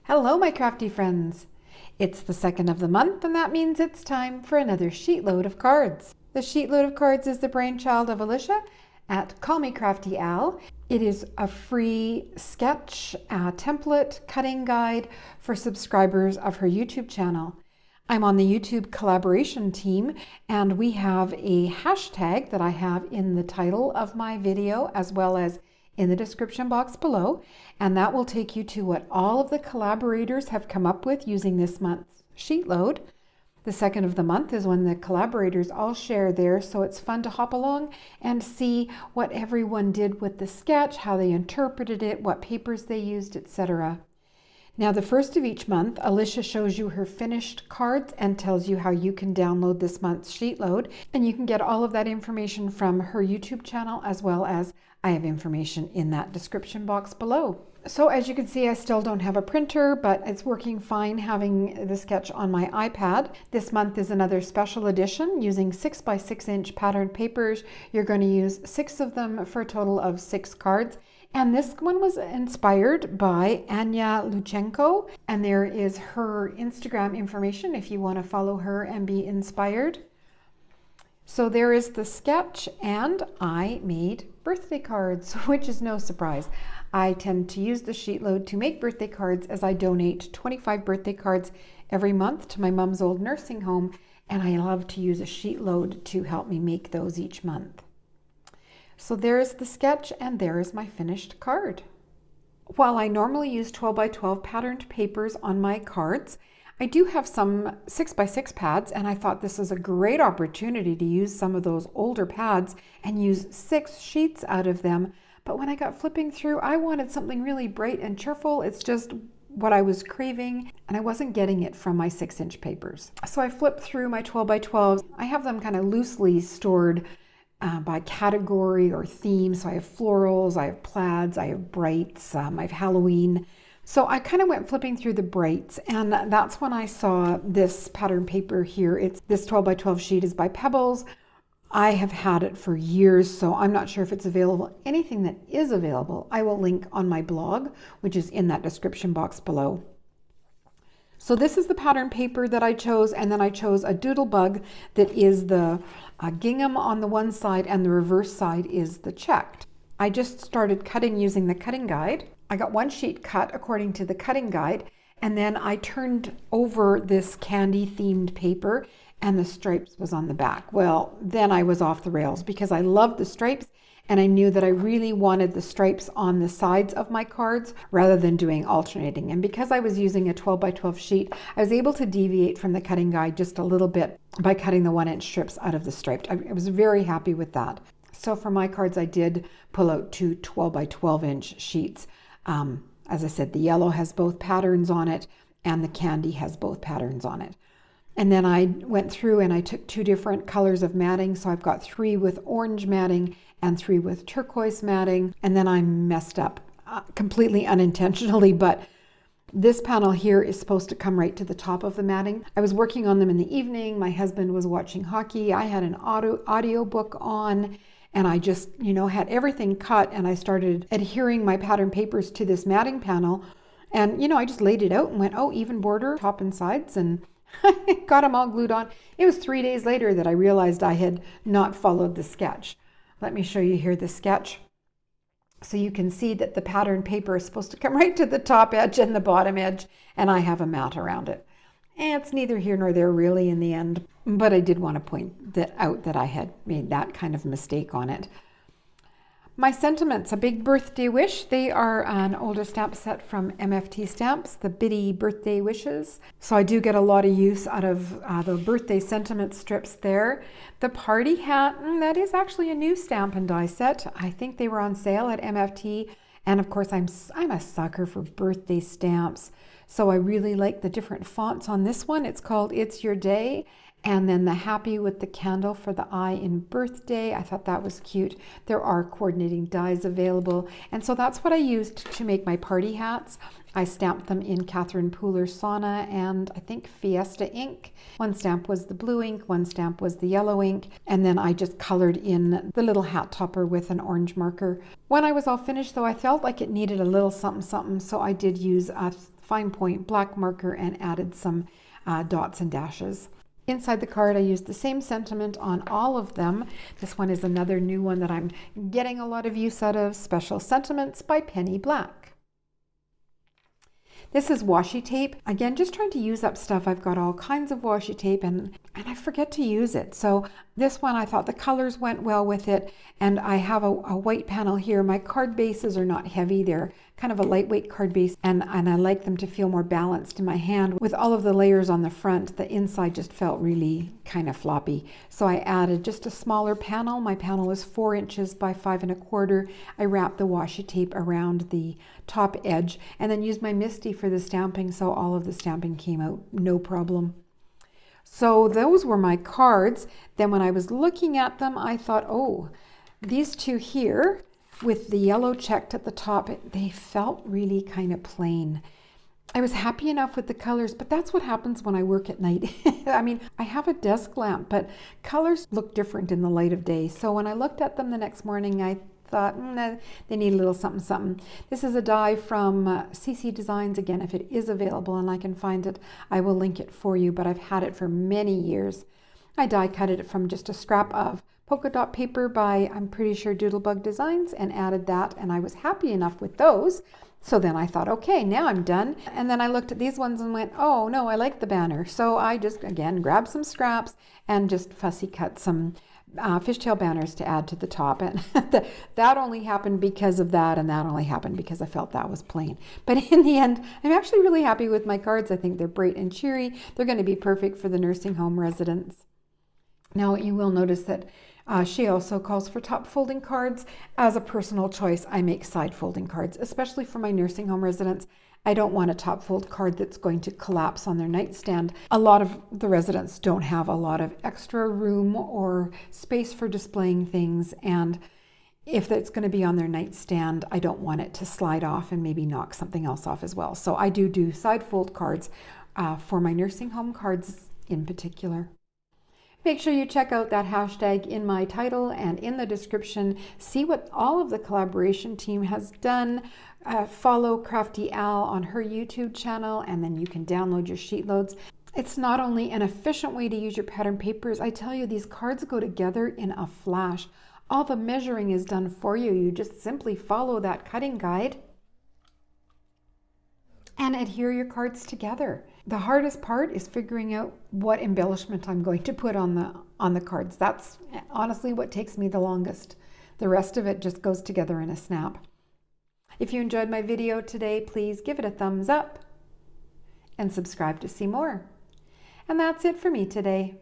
Hello, my crafty friends. It's the second of the month, and that means it's time for another sheetload of cards. The sheetload of cards is the brainchild of Alicia at Call Me Crafty Al. It is a free sketch, template, cutting guide for subscribers of her YouTube channel. I'm on the YouTube collaboration team, and we have a hashtag that I have in the title of my video as well as in the description box below, and that will take you to what all of the collaborators have come up with using this month's sheetload. The second of the month is when the collaborators all share theirs, so it's fun to hop along and see what everyone did with the sketch, how they interpreted it, what papers they used, etc. Now, the first of each month, Alicia shows you her finished cards and tells you how you can download this month's sheetload, and you can get all of that information from her YouTube channel, as well as I have information in that description box below. So as you can see, I still don't have a printer, but it's working fine having the sketch on my iPad. This month is another special edition using 6x6" patterned papers. You're going to use 6 of them for a total of 6 cards. And this one was inspired by Anya Luchenko, and there is her Instagram information if you want to follow her and be inspired. So there is the sketch, and I made birthday cards, which is no surprise. I tend to use the sheetload to make birthday cards, as I donate 25 birthday cards every month to my mom's old nursing home, and I love to use a sheetload to help me make those each month. So there is the sketch, and there is my finished card. While I normally use 12x12 patterned papers on my cards, I do have some 6x6 pads, and I thought this is a great opportunity to use some of those older pads and use 6 sheets out of them. But when I got flipping through, I wanted something really bright and cheerful. It's just what I was craving, and I wasn't getting it from my 6" papers. So I flipped through my 12x12s. I have them kind of loosely stored by category or theme. So I have florals, I have plaids, I have brights, I have Halloween. So I kind of went flipping through the brights, and that's when I saw this pattern paper here. It's this 12x12 sheet is by Pebbles. I have had it for years, so I'm not sure if it's available. Anything that is available, I will link on my blog, which is in that description box below. So this is the pattern paper that I chose, and then I chose a doodlebug that is the gingham on the one side, and the reverse side is the checked. I just started cutting using the cutting guide. I got one sheet cut according to the cutting guide, and then I turned over this candy themed paper, and the stripes was on the back. Well, then I was off the rails because I loved the stripes, and I knew that I really wanted the stripes on the sides of my cards rather than doing alternating. And because I was using a 12x12 sheet, I was able to deviate from the cutting guide just a little bit by cutting the 1" strips out of the striped. I was very happy with that. So for my cards, I did pull out 2 12x12" sheets. As I said, the yellow has both patterns on it, and the candy has both patterns on it. And then I went through and I took 2 different colors of matting. So I've got 3 with orange matting and 3 with turquoise matting. And then I messed up completely unintentionally, but this panel here is supposed to come right to the top of the matting. I was working on them in the evening. My husband was watching hockey. I had an audio book on, and I just, had everything cut, and I started adhering my pattern papers to this matting panel. And, I just laid it out and went, oh, even border, top and sides, and got them all glued on. It was 3 days later that I realized I had not followed the sketch. Let me show you here the sketch. So you can see that the pattern paper is supposed to come right to the top edge and the bottom edge, and I have a mat around it. And it's neither here nor there really in the end, but I did want to point that out that I had made that kind of mistake on it. My sentiments, a big birthday wish. They are an older stamp set from MFT Stamps, the Biddy Birthday Wishes. So I do get a lot of use out of the birthday sentiment strips there. The party hat, that is actually a new stamp and die set. I think they were on sale at MFT. And of course, I'm a sucker for birthday stamps. So I really like the different fonts on this one. It's called It's Your Day. And then the happy with the candle for the eye in birthday. I thought that was cute. There are coordinating dies available. And so that's what I used to make my party hats. I stamped them in Catherine Pooler Sauna and I think Fiesta ink. One stamp was the blue ink, one stamp was the yellow ink, and then I just colored in the little hat topper with an orange marker. When I was all finished though, I felt like it needed a little something, so I did use a fine point black marker and added some dots and dashes. Inside the card, I used the same sentiment on all of them. This one is another new one that I'm getting a lot of use out of, Special Sentiments by Penny Black. This is washi tape. Again, just trying to use up stuff. I've got all kinds of washi tape and I forget to use it. So this one, I thought the colors went well with it. And I have a white panel here. My card bases are not heavy. They're kind of a lightweight card base. And I like them to feel more balanced in my hand. With all of the layers on the front, the inside just felt really kind of floppy. So I added just a smaller panel. My panel is 4 inches by 5 1/4. I wrapped the washi tape around the top edge and then used my MISTI for the stamping. So all of the stamping came out no problem. So those were my cards. Then when I was looking at them, I thought, oh, these two here with the yellow checked at the top, they felt really kind of plain. I was happy enough with the colors, but that's what happens when I work at night. I mean, I have a desk lamp, but colors look different in the light of day. So when I looked at them the next morning, I thought, they need a little something, something. This is a die from CC Designs. Again, if it is available and I can find it, I will link it for you, but I've had it for many years. I die cut it from just a scrap of polka dot paper by, I'm pretty sure, Doodlebug Designs, and added that, and I was happy enough with those. So then I thought, okay, now I'm done. And then I looked at these ones and went, oh no, I like the banner. So I just, again, grabbed some scraps and just fussy cut some fishtail banners to add to the top. And that only happened because of that, and that only happened because I felt that was plain. But in the end, I'm actually really happy with my cards. I think they're bright and cheery. They're going to be perfect for the nursing home residents. Now you will notice that she also calls for top folding cards. As a personal choice, I make side folding cards, especially for my nursing home residents. I don't want a top fold card that's going to collapse on their nightstand. A lot of the residents don't have a lot of extra room or space for displaying things, and if it's going to be on their nightstand, I don't want it to slide off and maybe knock something else off as well. So I do side fold cards for my nursing home cards in particular. Make sure you check out that hashtag in my title and in the description. See what all of the collaboration team has done. Follow Crafty Al on her YouTube channel, and then you can download your sheet loads. It's not only an efficient way to use your pattern papers, I tell you, these cards go together in a flash. All the measuring is done for you. You just simply follow that cutting guide and adhere your cards together. The hardest part is figuring out what embellishment I'm going to put on the cards. That's honestly what takes me the longest. The rest of it just goes together in a snap. If you enjoyed my video today, please give it a thumbs up and subscribe to see more. And that's it for me today.